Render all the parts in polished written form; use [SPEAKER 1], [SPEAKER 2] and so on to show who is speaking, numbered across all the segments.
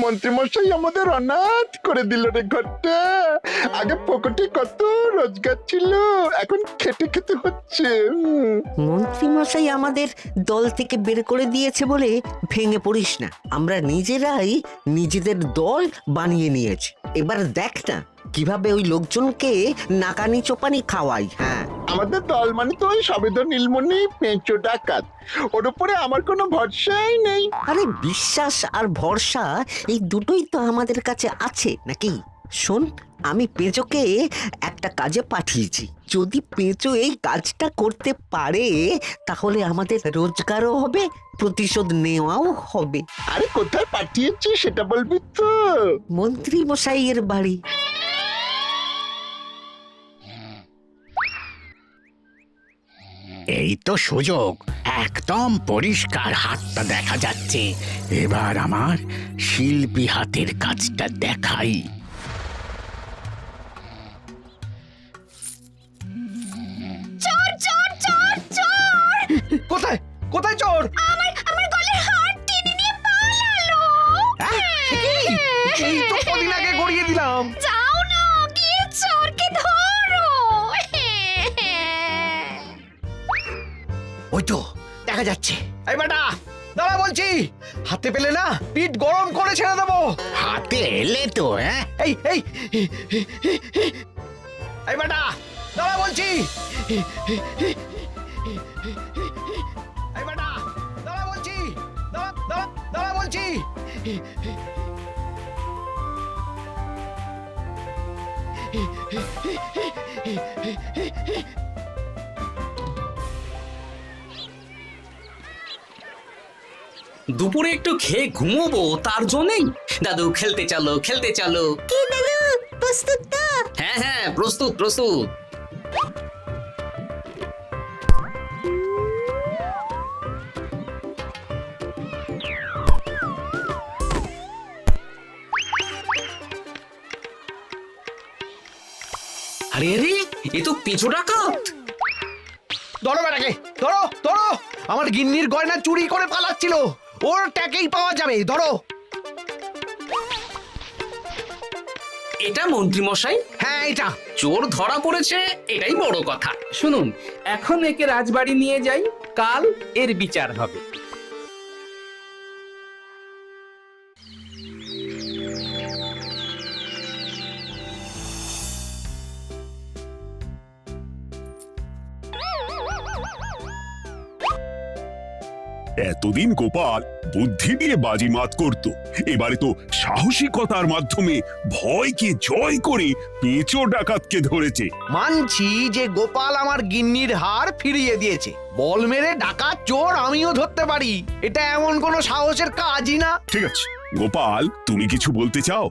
[SPEAKER 1] মন্ত্রীমশাই আমাদের অনাথ করে দিল রে ঘরটা। আগে পকেটে কত রোজগার ছিল, এখন খেটে খেতে হচ্ছে।
[SPEAKER 2] মন্ত্রী মশাই আমাদের দল থেকে বের করে দিয়েছে বলে ভেঙে পড়িস না। আমরা নিজেরাই নিজেদের দল বানিয়ে নিয়েছি। এবার দেখ না কিভাবে ওই লোকজনকে নাকানি চোপানি খাওয়াই। হ্যাঁ,
[SPEAKER 1] আমাদের দল মানে তো ওই সবেদ নীলমণি পেঁচো ডাকাত, ওর উপরে আমার কোনো ভরসাই নেই।
[SPEAKER 2] আরে বিশ্বাস আর ভরসা এই দুটোই তো আমাদের কাছে আছে নাকি? শোন, আমি পেঁচোকে একটা কাজে পাঠিয়েছি। যদি পেঁচো এই কাজটা করতে পারে তাহলে আমাদের রোজগারও হবে, প্রতিশোধ নেওয়াও হবে।
[SPEAKER 1] আরে কোথায় পাঠিয়েছি সেটা বলবি তো?
[SPEAKER 2] মন্ত্রী মশাইয়ের বাড়ি।
[SPEAKER 3] এই তো সুযোগ, একদম পরিষ্কার হাতটা দেখা যাচ্ছে। এবার আমার শিল্পী হাতের কাজটা দেখাই।
[SPEAKER 4] চোর চোর চোর চোর!
[SPEAKER 5] কোথায় কোথায় চোর?
[SPEAKER 4] আমার গলার হার টেনে নিয়ে পালালো।
[SPEAKER 5] এই তো কদিন আগে গড়িয়ে দিলাম।
[SPEAKER 4] যাও না, গিয়ে চোরকে ধরো।
[SPEAKER 5] ওই তো দেখা যাচ্ছে। এই বেটা দাঁড়া বলছি, হাতে পেলে না পিঠ গরম করে ছেড়ে দেবো।
[SPEAKER 3] হাতে এলে তো
[SPEAKER 5] এই এই এই বেটা দাঁড়া বলছি। এই বেটা দাঁড়া বলছি, দাঁড়া দাঁড়া দাঁড়া বলছি।
[SPEAKER 6] দুপুরে একটু খেয়ে ঘুমোবো তার জন্যই। দাদু খেলতে চলো খেলতে চলো।
[SPEAKER 4] কি দাদু, প্রস্তুত তো?
[SPEAKER 6] হ্যাঁ হ্যাঁ, প্রস্তুত প্রস্তুত। আরে আরে, এ তো পেঁচো ডাকাত।
[SPEAKER 5] ধরো বেটাকে, ধরো ধরো। আমার গিন্নির গয়না চুরি করে পালাচ্ছিল, ওর ট্যাকেই পাওয়া যাবে। ধরো।
[SPEAKER 6] এটা মন্ত্রী মশাই,
[SPEAKER 5] হ্যাঁ এটা।
[SPEAKER 6] চোর ধরা পড়েছে, এটাই বড় কথা।
[SPEAKER 7] শুনুন, এখন একে রাজবাড়ি নিয়ে যাই, কাল এর বিচার হবে।
[SPEAKER 8] এতদিন গোপাল বুদ্ধি দিয়ে বাজিমাত করত, এবারে তো সাহসিকতার মাধ্যমে ভয়কে জয় করে পেঁচো ডাকাতকে ধরেছে।
[SPEAKER 5] মানছি যে গোপাল আমার গিন্নির হার ফিরিয়ে দিয়েছে। বল মেরে ডাকাত চোর আমিও ধরতে পারি, এটা এমন কোনো সাহসের কাজই না।
[SPEAKER 8] ঠিক আছে গোপাল, তুমি কিছু বলতে চাও?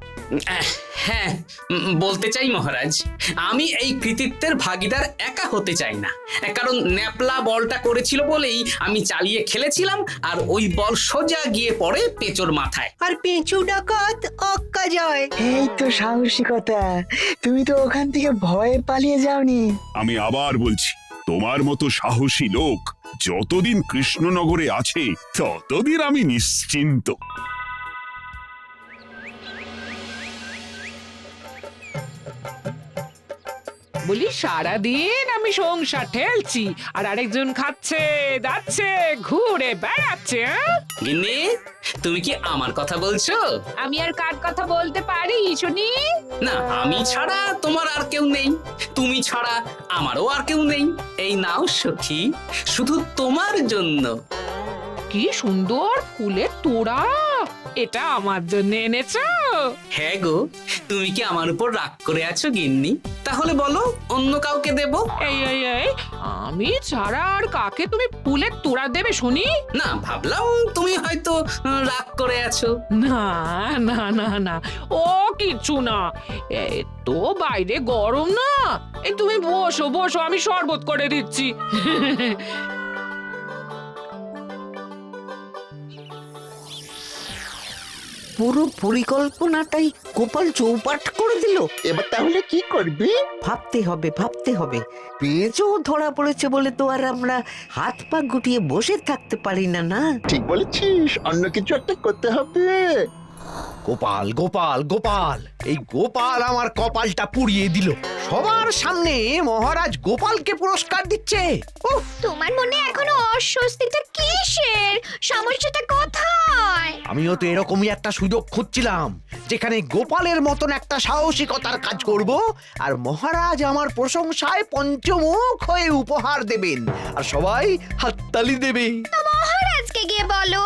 [SPEAKER 6] হ্যাঁ, বলতে চাই মহারাজ, আমি এই কৃতিত্বের ভাগীদার একা হতে চাই না। কারণ ন্যাপলা বলটা করেছিল বলেই আমি চালিয়ে খেলেছিলাম, আর ওই বল সোজা গিয়ে পড়ে পেঁচোর মাথায়।
[SPEAKER 2] আর পেঁচু ডাকাত অক্কা যায়।
[SPEAKER 9] এই তো সাহসিকতা, তুমি তো ওখান থেকে ভয়ে পালিয়ে যাওনি।
[SPEAKER 8] আমি আবার বলছি, তোমার মতো সাহসী লোক যতদিন কৃষ্ণনগরে আছে ততদিন আমি নিশ্চিন্ত।
[SPEAKER 7] বলি সারাদিন আমি সংসার ঠেলছি আর আরেকজন খাচ্ছে দাচ্ছে ঘুরে বেড়াচ্ছে।
[SPEAKER 6] গিন্নি, তুমি কি আমার কথা বলছো?
[SPEAKER 7] আমি আর কার কথা বলতে পারি শুনি?
[SPEAKER 6] না, আমি ছাড়া তোমার আর কেউ নেই, তুমি ছাড়া আমারও আর কেউ নেই। এই নাও সখী, শুধু তোমার জন্য।
[SPEAKER 7] কি সুন্দর ফুলের তোড়া, এটা আমার জন্য এনেছো?
[SPEAKER 6] হ্যাঁ গো, তুমি কি আমার উপর রাগ করে আছো গিন্নি? তাহলে বলো, অন্য কাউকে দেব?
[SPEAKER 7] এই এই এই, আমি ছাড়া আর কাকে তুমি ফুলের তোড়া দেবে শুনি?
[SPEAKER 6] না, ভাবলাম তুমি হয়তো রাগ করে আছো।
[SPEAKER 7] না না না না, ও কিচ্ছু না। এই তো বাইরে গরম না, এই তুমি বসো বসো, আমি শরবত করে দিচ্ছি।
[SPEAKER 2] পুরো পরিকল্পনাটাই গোপাল চৌপাট করে দিল।
[SPEAKER 1] এবার তাহলে কি করবি?
[SPEAKER 2] ভাবতে হবে ভাবতে হবে। পেঁচো ধরা পড়েছে বলে তো আর আমরা হাত পা গুটিয়ে বসে থাকতে পারি না। না,
[SPEAKER 1] ঠিক বলেছিস, অন্য কিছু একটা করতে হবে।
[SPEAKER 5] গোপাল গোপাল গোপাল, এই গোপাল আমার কপালটা পুড়িয়ে দিল। সবার সামনে মহারাজ গোপালকে পুরস্কার দিচ্ছে। উফ,
[SPEAKER 4] তোমার মনে এখনো অস্বস্তিটা কিসের? সমস্যাটা কোথায়?
[SPEAKER 5] আমিও তো এরকমই একটা সুযোগ খুঁজছিলাম, যেখানে গোপালের মতন একটা সাহসিকতার কাজ করব, আর মহারাজ আমার প্রশংসায় পঞ্চমুখ হয়ে উপহার দেবেন, আর সবাই হাততালি দেবে।
[SPEAKER 4] তো মহারাজকে গিয়ে বলো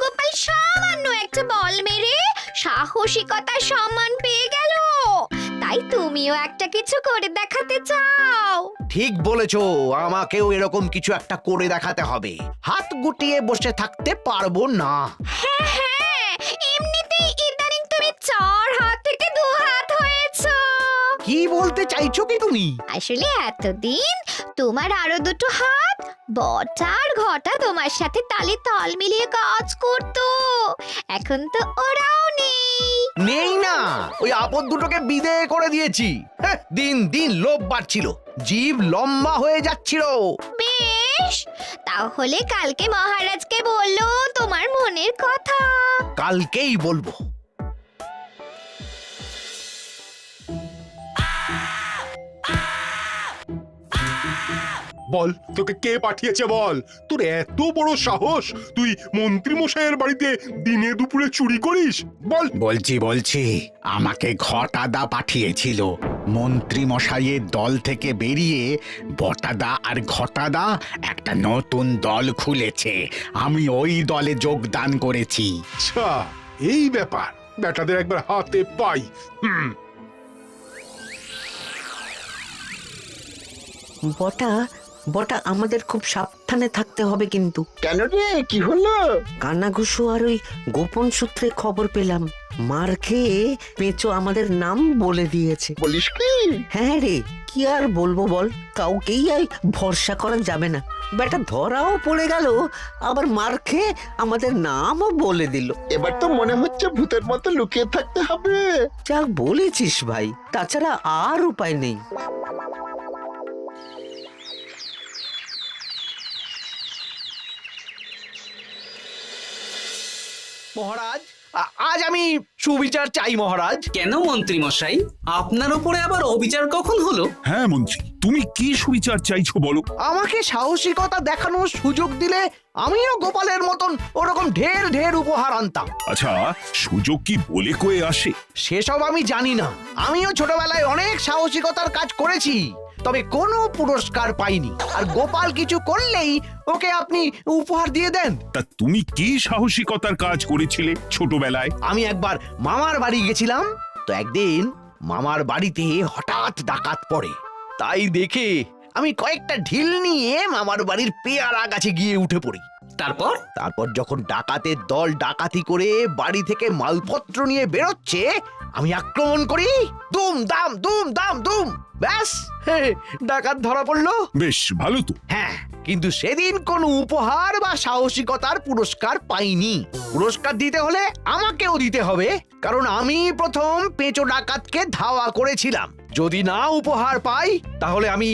[SPEAKER 4] গোপাল সামান্য একটা বল মেরে সাহসিকতার সম্মান পেয়ে গেল, তাই তুমিও একটা কিছু করে দেখাতে চাও।
[SPEAKER 5] ঠিক বলেছো, আমাকেও এরকম কিছু একটা করে দেখাতে হবে। হাত গুটিয়ে বসে থাকতে পারবো না।
[SPEAKER 4] হ্যাঁ হ্যাঁ, এমনিতেই ইদানিং তুমি 4 হাত থেকে 2 হাত হয়েছো।
[SPEAKER 5] কি বলতে চাইছো কি তুমি?
[SPEAKER 4] আসলে এতদিন তোমার আরো 2টো হাত বটা আর ঘটা তোমার সাথে তালে তাল মিলিয়ে কাজ করতো, এখন তো ওরাও নেই।
[SPEAKER 5] নেই না, ওই আপদ দুটোকে বিদেয় করে দিয়েছি। হ্যাঁ, দিন দিন লোভ বাড়ছিল, জিভ লম্বা হয়ে যাচ্ছিল।
[SPEAKER 4] বেশ, তাহলে কালকে মহারাজকে বললো তোমার মনের কথা।
[SPEAKER 5] কালকেই বলবো।
[SPEAKER 10] বল, তোকে কে পাঠিয়েছে বল? তোর এত বড় সাহস, তুই মন্ত্রী মশাইয়ের বাড়িতে দিনে দুপুরে চুরি করিস? বল।
[SPEAKER 3] বলছি আমাকে ঘটাদা পাঠিয়েছিল। মন্ত্রী মশাইয়ের দল থেকে বেরিয়ে বটাদা আর ঘটাদা একটা নতুন দল খুলেছে, আমি ওই দলে যোগদান করেছি।
[SPEAKER 10] আচ্ছা, এই ব্যাপার। বেটাদের একবার হাতে পাই।
[SPEAKER 2] বটা বটা আমাদের খুব সাবধানে থাকতে হবে কিন্তু।
[SPEAKER 1] কেন রে, কি হলো?
[SPEAKER 2] কানাঘুষো আর ওই গোপন সূত্রে খবর পেলাম, মার খেয়ে পেঁচো আমাদের নাম বলে দিয়েছে।
[SPEAKER 1] বলিস কি?
[SPEAKER 2] হ্যাঁ রে, কি আর বলবো বল, কাউকেই আর ভরসা করা যাবে না। বেটা ধরাও পড়ে গেল, আবার মার খেয়ে আমাদের নামও বলে দিল।
[SPEAKER 1] এবার তো মনে হচ্ছে ভূতের মতো লুকিয়ে থাকতে হবে।
[SPEAKER 2] যা বলেছিস ভাই, তাছাড়া আর উপায় নেই।
[SPEAKER 5] মহারাজ, আজ আমি সুবিচার চাই মহারাজ।
[SPEAKER 6] কেন মন্ত্রী মশাই, আপনার উপরে আবার অবিচার কখন হলো?
[SPEAKER 8] হ্যাঁ মন্ত্রী, তুমি কি সুবিচার চাইছো বলো?
[SPEAKER 5] আমাকে সাহসিকতা দেখানোর সুযোগ দিলে আমিও গোপালের মতন ওরকম ঢের ঢের উপহার আনতাম।
[SPEAKER 8] আচ্ছা, সুযোগ কি বলে কয়ে আসে?
[SPEAKER 5] সেসব আমি জানি না। আমিও ছোটবেলায় অনেক সাহসিকতার কাজ করেছি, তবে কোনো পুরস্কার পাইনি। আর গোপাল কিছু করলেই ওকে আপনি উপহার দিয়ে দেন।
[SPEAKER 8] তা তুমি কি সাহসিকতার কাজ করেছিলে ছোটবেলায়?
[SPEAKER 5] আমি একবার মামার বাড়ি গেছিলাম, তো একদিন মামার বাড়িতে হঠাৎ ডাকাত পড়ে। তাই দেখে আমি কয়েকটা ঢিল নিয়ে মামার বাড়ির পেয়ারা গাছে গিয়ে উঠে পড়ি। তারপর যখন ডাকাতের দল ডাকাতি করে বাড়ি থেকে মালপত্র নিয়ে বেরোচ্ছে, আমি আক্রমণ করি। দুম দাম দুম দাম দুম, ব্যাস ডাকাত ধরা পড়লো।
[SPEAKER 8] বেশ ভালো তো।
[SPEAKER 5] হ্যাঁ, কিন্তু সেদিন কোনো উপহার বা সাহসিকতার পুরস্কার পাইনি। পুরস্কার দিতে হলে আমাকেও দিতে হবে, কারণ আমি প্রথম পেঁচো ডাকাতকে ধাওয়া করেছিলাম। যদি না উপহার পাই তাহলে আমি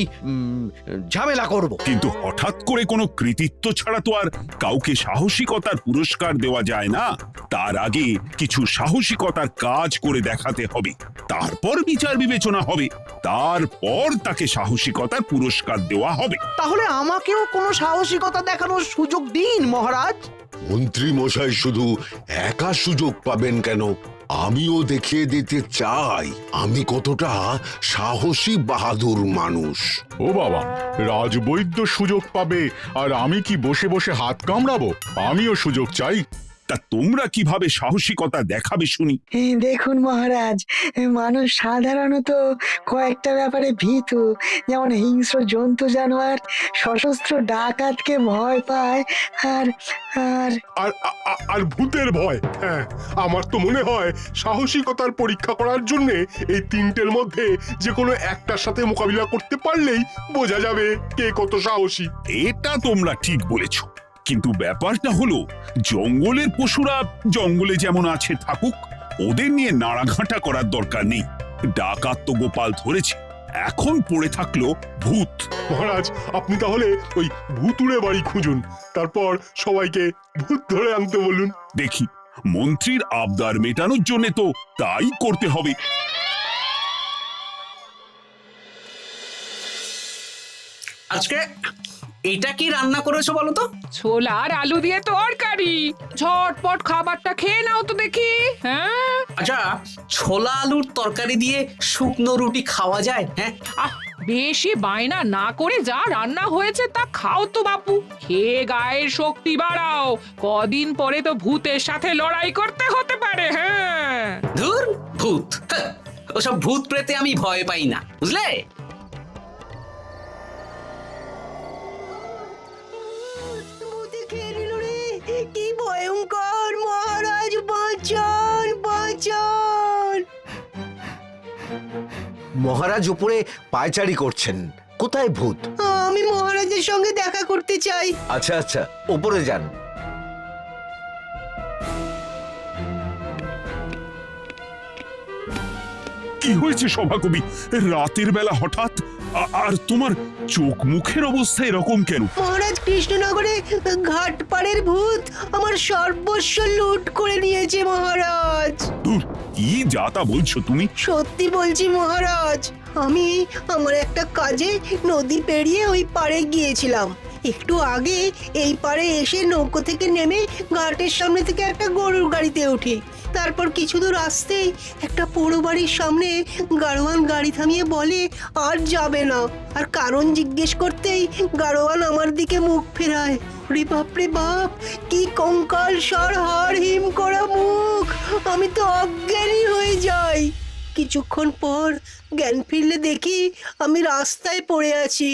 [SPEAKER 5] ঝামেলা করব।
[SPEAKER 8] কিন্তু হঠাৎ করে কোনো কৃতিত্ব ছাড়া তো আর কাউকে সাহসিকতার পুরস্কার দেওয়া যায় না। তার আগে কিছু সাহসিকতার কাজ করে দেখাতে হবে, তারপর বিচার বিবেচনা হবে, তারপর তাকে সাহসিকতার পুরস্কার দেওয়া হবে।
[SPEAKER 5] তাহলে আমাকেও কোনো সাহসিকতা দেখানোর সুযোগ দিন মহারাজ।
[SPEAKER 11] মন্ত্রী মশাই শুধু একা সুযোগ পাবেন কেন, আমিও দেখিয়ে দিতে চাই আমি কতটা সাহসী বাহাদুর মানুষ।
[SPEAKER 10] ও বাবা, রাজবৈদ্য সুযোগ পাবে আর আমি কি বসে বসে হাত কামড়াবো? আমিও সুযোগ চাই।
[SPEAKER 8] তা তোমরা কিভাবে সাহসিকতা দেখাবে শুনি?
[SPEAKER 9] দেখুন মহারাজ, মানুষ সাধারণত কয়েকটা ব্যাপারে ভীতু, যেমন হিংস্র জন্তু জানোয়ার, সশস্ত্র ডাকাতকে ভয় পায়, আর আর
[SPEAKER 10] আর আর ভূতের ভয়। হ্যাঁ, আমার তো মনে হয় সাহসিকতার পরীক্ষা করার জন্য এই তিনটের মধ্যে যে কোনো একটার সাথে মোকাবিলা করতে পারলেই বোঝা যাবে কে কত সাহসী।
[SPEAKER 8] এটা তোমরা ঠিক বলেছ, কিন্তু ব্যাপারটা হলো জঙ্গলের পশুরা জঙ্গলে যেমন আছে থাকুক, ওদের নিয়ে নাড়াঘাটা করার দরকার নেই। ডাকাত তো গোপাল ধরেছে, এখন পড়ে থাকলো ভূত।
[SPEAKER 10] মহারাজ, আপনি তাহলে ওই ভূতুড়ে বাড়ি খুঁজুন, তারপর সবাইকে ভূত ধরে আনতে বলুন।
[SPEAKER 8] দেখি মন্ত্রীর আবদার মেটানোর জন্য তো তাই করতে হবে।
[SPEAKER 6] আজকে এটা কি রান্না করেছো বলো তো?
[SPEAKER 7] ছোলা আর আলু দিয়ে তরকারি। ঝটপট খাবারটা খেয়ে নাও তো দেখি। হ্যাঁ,
[SPEAKER 6] আচ্ছা, ছোলা আলুর তরকারি দিয়ে শুকনো রুটি খাওয়া যায়? হ্যাঁ,
[SPEAKER 7] আহ বেশি বায়না না করে যা রান্না হয়েছে তা খাও তো বাপু। খেয়ে গায়ের শক্তি বাড়াও, কদিন পরে তো ভূতের সাথে লড়াই করতে হতে পারে। হ্যাঁ,
[SPEAKER 6] ধুর ভূত, হ্যাঁ, ওসব ভূত প্রেতে আমি ভয় পাই না, বুঝলে?
[SPEAKER 9] কি ভয়ঙ্কর! মহারাজ বাঁচান, বাঁচান!
[SPEAKER 5] মহারাজ উপরে পায়চারি করছেন, কোথায় ভূত?
[SPEAKER 9] আমি মহারাজের সঙ্গে দেখা করতে চাই।
[SPEAKER 5] আচ্ছা আচ্ছা, উপরে যান।
[SPEAKER 8] কি হয়েছে সভাকবি? রাতের বেলা হঠাৎ আর তোমার চোখ মুখের অবস্থা এরকম কেন?
[SPEAKER 9] মহারাজ, কৃষ্ণনগরে ঘাটপাড়ের ভূত আমার সর্বস্ব লুট করে নিয়েছে মহারাজ।
[SPEAKER 8] ধুর, কি যাতা বলছো তুমি?
[SPEAKER 9] সত্যি বলছি মহারাজ, আমি আমার একটা কাজে নদী পেরিয়ে ওই পাড়ে গিয়েছিলাম। একটু আগে এই পাড়ে এসে নৌকো থেকে নেমে ঘাটের সামনে থেকে একটা গরুর গাড়িতে উঠি। তারপর কিছু দূর আসতেই একটা পোড়ো বাড়ির সামনে গাড়োয়ান গাড়ি থামিয়ে বলে আর যাবে না। আর কারণ জিজ্ঞেস করতেই গাড়োয়ান আমার দিকে মুখ ফেরায়। রে বাপ রে বাপ, কি কঙ্কাল সার হাড় হিম করা মুখ! আমি তো অজ্ঞানী হয়ে যাই। কিছুক্ষণ পর জ্ঞান ফিরলে দেখি আমি রাস্তায় পড়ে আছি,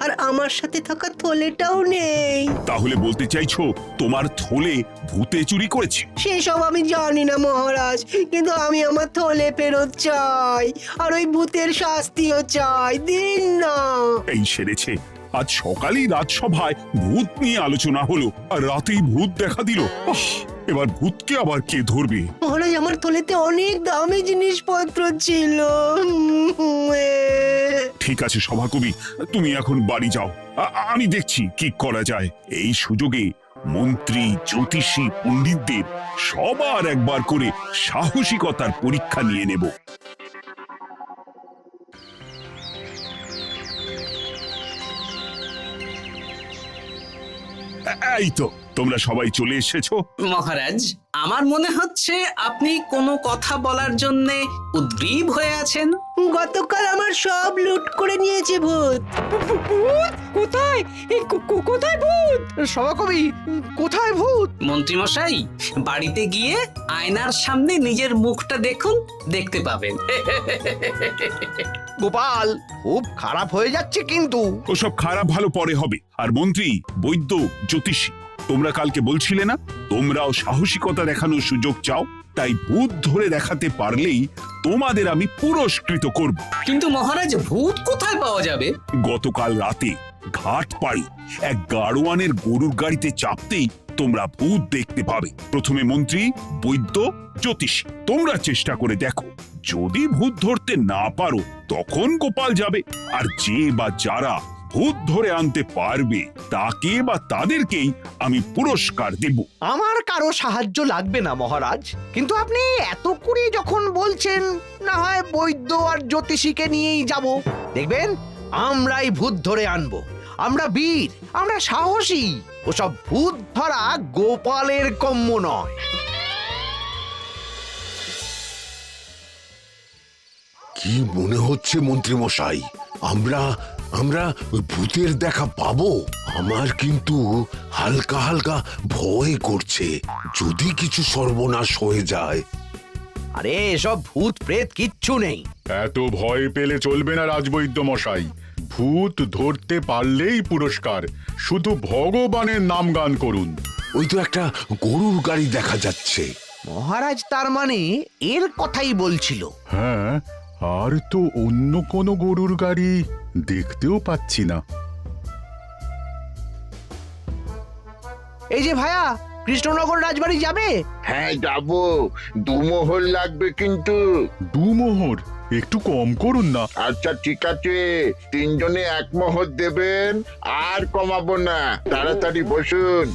[SPEAKER 9] আর আমার সাথে থাকা থলেটাও নেই।
[SPEAKER 8] তাহলে বলতে চাইছো তোমার থলে ভূতে চুরি করেছে?
[SPEAKER 9] সেসব আমি জানি না মহারাজ, কিন্তু আমি আমার থলে ফেরত চাই, আর ওই ভূতের শাস্তিও চাই। দিন না।
[SPEAKER 8] এই সেরেছে, আজ সকালেই রাজসভায় ভূত নিয়ে আলোচনা হলো আর রাতেই ভূত দেখা দিল। এবার ভূতকে আবার কে ধরবে?
[SPEAKER 9] মহারাজ, আমার থলেতে অনেক দামি জিনিসপত্র ছিল।
[SPEAKER 8] ঠিক আছে সভাকবি, তুমি এখন বাড়ি যাও, আমি দেখছি কি করা যায়। এই সুযোগে মন্ত্রী, জ্যোতিষী, পণ্ডিতদের সবার একবার করে সাহসিকতার পরীক্ষা নিয়ে নেব। এই তো তোমরা সবাই চলে এসেছো।
[SPEAKER 6] মহারাজ, আমার মনে হচ্ছে আপনি কোনো কথা বলার জন্য উদ্গ্রীব হয়ে আছেন।
[SPEAKER 9] গতকাল আমার সব লুট করে নিয়েছে ভূত।
[SPEAKER 7] কোথায়? কোথায় ভূত?
[SPEAKER 5] সভাকবি, কোথায় ভূত?
[SPEAKER 6] মন্ত্রী মশাই, বাড়িতে গিয়ে আয়নার সামনে নিজের মুখটা দেখুন, দেখতে পাবেন।
[SPEAKER 5] গোপাল, খুব খারাপ হয়ে যাচ্ছে কিন্তু।
[SPEAKER 8] ওসব খারাপ ভালো পরে হবে। আর মন্ত্রী, বৈদ্য, জ্যোতিষী, তোমরা কালকে বলছিলে না তোমরাও সাহসিকতা দেখানোর সুযোগ চাও? তাই ভূত ধরে দেখাতে পারলেই তোমাদের আমি পুরস্কৃত করব।
[SPEAKER 6] কিন্তু মহারাজ, ভূত কোথায় পাওয়া যাবে?
[SPEAKER 8] গতকাল রাতে ঘাট পাড়ি এক গাড়োয়ানের গরুর গাড়িতে চাপতেই তোমরা ভূত দেখতে পাবে। প্রথমে মন্ত্রী, বৈদ্য, জ্যোতিষী, তোমরা চেষ্টা করে দেখো। যদি ভূত ধরতে না পারো তখন গোপাল যাবে, আর যে বা যারা ভূত ধরে আনতে পারবে তাকে বা তাদেরকেই আমি পুরস্কার দেব।
[SPEAKER 5] আমার কারো সাহায্য লাগবে না মহারাজ, কিন্তু আপনি এত করে যখন বলছেন, না হয় বৈদ্য আর জ্যোতিষীকে নিয়েই যাব। দেখবেন আমরাই ভূত ধরে আনবো। আমরা বীর, আমরা সাহসী। ওসব ভূত ধরা গোপালের কম্য নয়।
[SPEAKER 11] কি মনে হচ্ছে মন্ত্রী মশাই, আমরা আমরা ওই ভূতের দেখা পাবো? আমার কিন্তু হালকা হালকা ভয় করছে, যদি কিছু সর্বনাশ হয়ে যায়।
[SPEAKER 5] আরে এসব ভূত প্রেত কিচ্ছু নেই।
[SPEAKER 10] এত ভয় পেলে চলবে না রাজবৈদ্য মশাই। ভূত ধরতে পারলেই পুরস্কার, শুধু ভগবানের নাম গান করুন।
[SPEAKER 11] ওই তো একটা গরুর গাড়ি দেখা যাচ্ছে।
[SPEAKER 5] মহারাজ তার মানে এর কথাই বলছিল।
[SPEAKER 10] হ্যাঁ, আর তো অন্য কোনো গরুর গাড়ি দেখতেও পাচ্ছি না।
[SPEAKER 5] এই যে ভায়া, কৃষ্ণনগর রাজবাড়ি যাবে?
[SPEAKER 1] হ্যাঁ যাবো, 2 মোহর লাগবে কিন্তু।
[SPEAKER 10] 2 মোহর একটু কম করুন না।
[SPEAKER 1] আচ্ছা ঠিক আছে, 3 জনে 1 মোহর দেবেন, আর কমাবো না। তাড়াতাড়ি বসুন।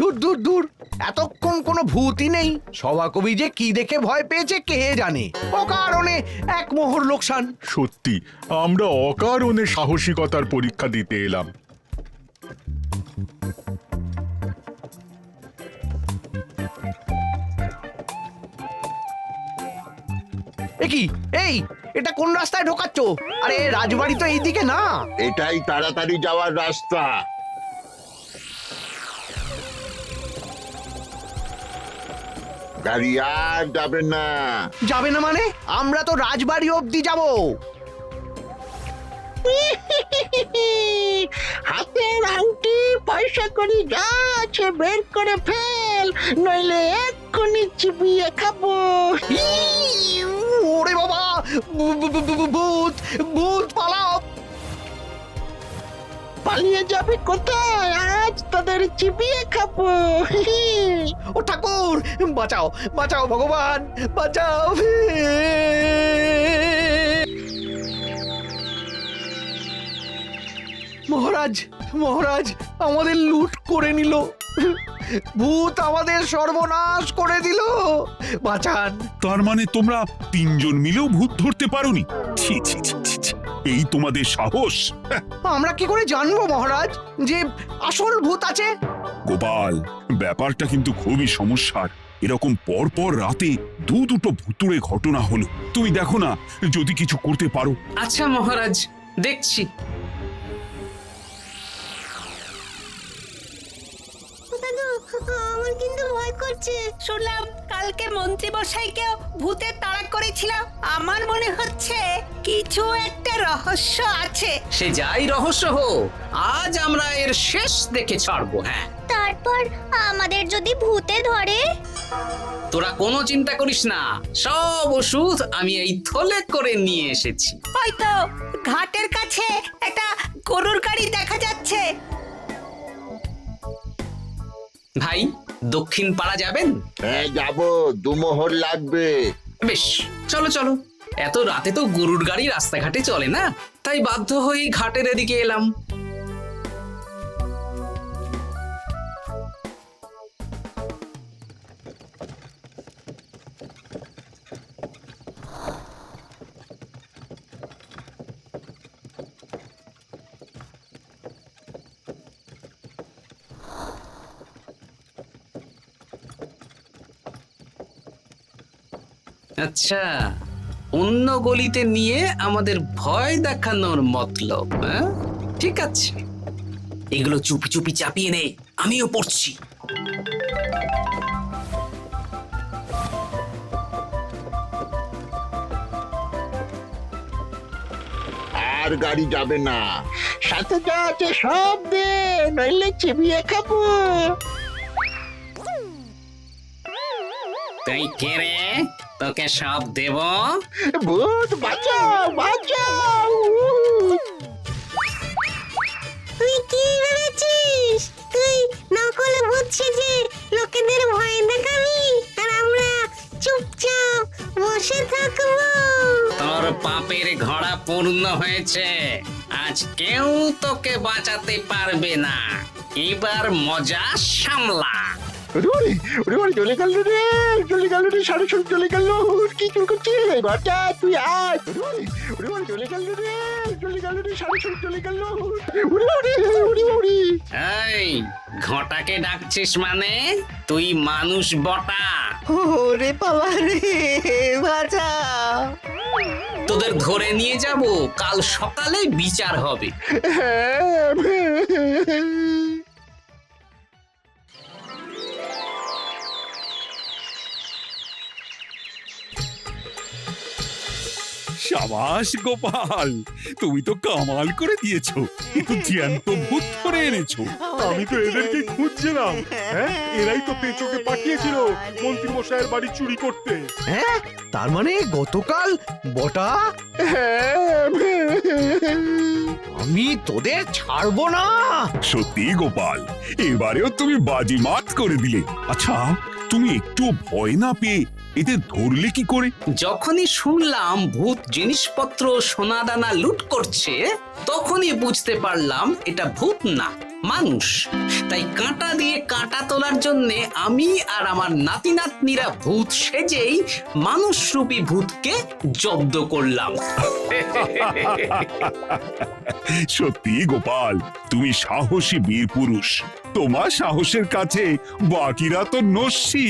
[SPEAKER 5] দূর দূর দূর, এতক্ষণ কোনো ভূতই নেই। সভাকবি যে কি দেখে ভয় পেয়েছে কে জানে। ও কারণে এক মোহর লোকসান।
[SPEAKER 10] সত্যি আমরা অকারণে সাহসিকতার পরীক্ষা দিতে এলাম।
[SPEAKER 5] কি এই, এটা কোন রাস্তায় ঢোকাচ্ছ? আরে রাজবাড়ি তো এইদিকে না।
[SPEAKER 1] এটাই তাড়াতাড়ি যাওয়ার রাস্তা। গাড়ি আর যাবে না।
[SPEAKER 5] যাবে না মানে? আমরা তো রাজবাড়ি অবধি যাব।
[SPEAKER 2] হাতের আংটি পয়সা করি যা আছে বের করে ফেল, নইলে এক্ষুনি চিবিয়ে খাবো।
[SPEAKER 5] ওরে বাবা, ভূত ভূত পালাও।
[SPEAKER 2] পালিয়ে যাবে কোথায়? আজ তাদের চিবিয়ে খাবো।
[SPEAKER 5] ও ঠাকুর, বাঁচাও বাঁচাও ভগবান, বাঁচাও। মহারাজ মহারাজ, আমাদের লুট করে নিল। ভূত আমাদের সর্বনাশ করে দিল, বাঁচান।
[SPEAKER 8] তার মানে তোমরা তিনজন মিলেও ভূত ধরতে পারোনি? ছি ছি ছি ছি ছি। এই তোমাদের সাহস! হ্যাঁ,
[SPEAKER 5] আমরা কি করে জানবো মহারাজ যে আসল ভূত আছে?
[SPEAKER 8] গোপাল, ব্যাপারটা কিন্তু খুবই সমস্যার। এরকম পর পর রাতে দুটো ভুতুড়ে ঘটনা হলো। তুমি দেখো না যদি কিছু করতে পারো।
[SPEAKER 6] আচ্ছা মহারাজ, দেখছি।
[SPEAKER 9] আমার কিন্তু ভয় করছে। শুনলাম কালকে মন্ত্রী মশাইকেও ভূতের তাড়া করেছিলাম। আমার মনে হচ্ছে কিছু একটা রহস্য আছে।
[SPEAKER 6] সে যাই রহস্য হোক, আজ আমরা এর শেষ দেখে ছাড়বো। হ্যাঁ,
[SPEAKER 4] তারপর আমাদের যদি ভূতে ধরে?
[SPEAKER 6] তোরা কোনো চিন্তা করিস না, সব ওষুধ আমি এই থলে করে নিয়ে এসেছি।
[SPEAKER 9] হয়তো ঘাটের কাছে একটা গরুর গাড়ি দেখা যাচ্ছে।
[SPEAKER 6] ভাই, দক্ষিণ পাড়া যাবেন?
[SPEAKER 1] হ্যাঁ যাবো, 2 মোহর লাগবে।
[SPEAKER 6] বেশ, চলো চলো। এত রাতে তো গরুর গাড়ি রাস্তাঘাটে চলে না, তাই বাধ্য হয়ে ঘাটের এদিকে এলাম। আচ্ছা, অন্য গলিতে নিয়ে আমাদের ভয় দেখানোর মতলব। হ্যাঁ, ঠিক আছে, এগুলো চুপি চুপি চাপিয়ে নে, আমিও পড়ছি।
[SPEAKER 1] আর গাড়ি যাবে না। সাথে যা আছে সব দে, নইলে চিবিয়ে খাবো।
[SPEAKER 6] তুই কে রে? তোকে সব দেব?
[SPEAKER 1] ভূত বাঁচাও বাঁচাও!
[SPEAKER 9] তুই কি ভেবেছিস? তুই নকল ভূত সেজে লোকেদের ভয় দেখাবি আর আমরা চুপচাপ বসে থাকবো?
[SPEAKER 6] তোর পাপের ঘোড়া পূর্ণ হয়েছে, আজ কেউ তোকে বাঁচাতে পারবে না। এবার মজা সামলা।
[SPEAKER 1] চলে গেল রে, চলে গেল রে, সাড়ে চলে গেল। কি চুল করছে ঘরটা? তুই আয়। চলে গেল রে, চলে গেল রে, সাড়ে চলে গেল।
[SPEAKER 6] এই ঘটাকে ডাকছিস মানে? তুই মানুষ বটা।
[SPEAKER 2] ওরে বাবা রে, বাঁচা!
[SPEAKER 6] তোদের ধরে নিয়ে যাব, কাল সকালে বিচার হবে।
[SPEAKER 8] সাবাস গোপাল, তুমি তো কামাল করে দিয়েছো। একটু জ্যান্ত ভূত ধরে এনেছো।
[SPEAKER 10] আমি তো এদেরকে খুঁজছিলাম। হ্যাঁ, এরাই তো পেঁচোকে পাঠিয়েছিল মন্ত্রী মশাইয়ের বাড়ি চুরি করতে।
[SPEAKER 5] হ্যাঁ, তার মানে গতকাল বটা। আমি তোদের ছাড়বো না।
[SPEAKER 8] সত্যি গোপাল, এবারেও তুমি বাজিমাত করে দিলে। আচ্ছা, তুমি একটু ভয় না পেয়ে এদের ধরলে কি করে?
[SPEAKER 6] যখনই শুনলাম ভূত জিনিসপত্র সোনাদানা লুট করছে, তখনই বুঝতে পারলাম এটা ভূত না, মানুষ। তাই কাঁটা দিয়ে কাঁটা তোলার জন্য আমি আর আমার নাতি নাতনিরা ভূত সেজেই মানুষরূপী ভূতকে জব্দ করলাম।
[SPEAKER 8] সত্যি গোপাল, তুমি সাহসী বীর পুরুষ। তোমার সাহসের কাছে বাকিরা তো নস্যি।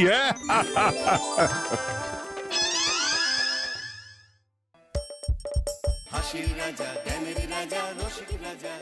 [SPEAKER 12] হাসির রাজা জ্ঞানের রাজা রসিক রাজা